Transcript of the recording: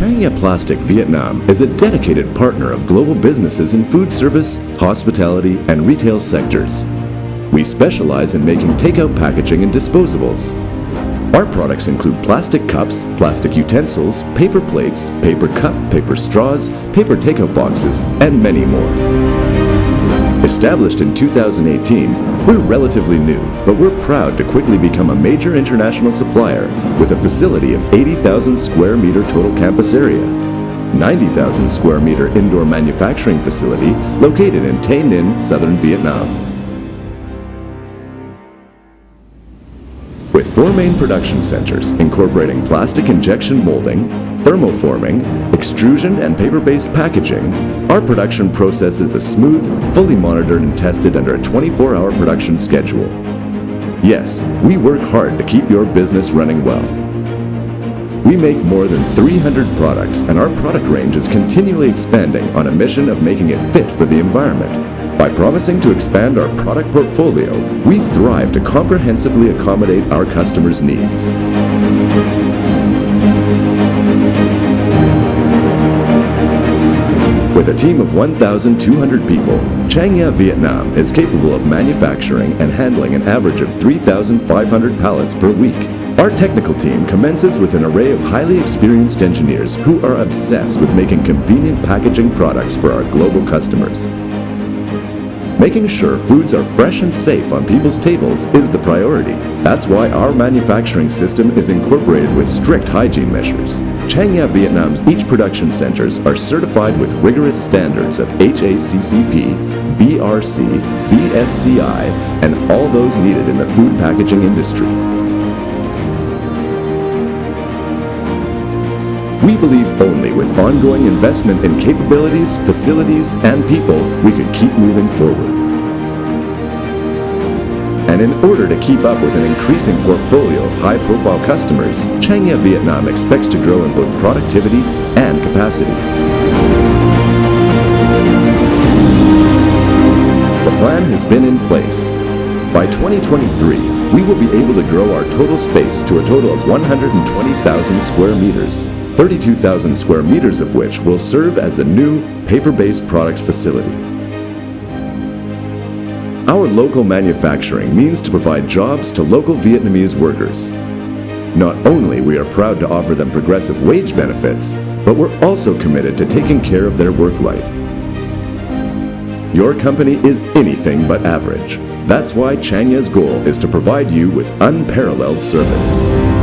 Changya Plastic Vietnam is a dedicated partner of global businesses in food service, hospitality, and retail sectors. We specialize in making takeout packaging and disposables. Our products include plastic cups, plastic utensils, paper plates, paper cup, paper straws, paper takeout boxes, and many more. Established in 2018, we're relatively new, but we're proud to quickly become a major international supplier with a facility of 80,000 square meter total campus area, 90,000 square meter indoor manufacturing facility located in Tay Ninh, southern Vietnam. With 4 main production centers incorporating plastic injection molding, thermoforming, extrusion, and paper-based packaging, our production process is smooth, fully monitored and tested under a 24-hour production schedule. Yes, we work hard to keep your business running well. We make more than 300 products, and our product range is continually expanding on a mission of making it fit for the environment. By promising to expand our product portfolio, we thrive to comprehensively accommodate our customers' needs. With a team of 1,200 people, Changya Vietnam is capable of manufacturing and handling an average of 3,500 pallets per week. Our technical team commences with an array of highly experienced engineers who are obsessed with making convenient packaging products for our global customers. Making sure foods are fresh and safe on people's tables is the priority. That's why our manufacturing system is incorporated with strict hygiene measures. Changya Vietnam's each production centers are certified with rigorous standards of HACCP, BRC, BSCI, and all those needed in the food packaging industry. We believe only with ongoing investment in capabilities, facilities, and people, we could keep moving forward. And in order to keep up with an increasing portfolio of high-profile customers, Changya Vietnam expects to grow in both productivity and capacity. The plan has been in place. By 2023, we will be able to grow our total space to a total of 120,000 square meters. 32,000 square meters of which will serve as the new paper-based products facility. Our local manufacturing means to provide jobs to local Vietnamese workers. Not only we are proud to offer them progressive wage benefits, but we're also committed to taking care of their work life. Your company is anything but average. That's why Changya's goal is to provide you with unparalleled service.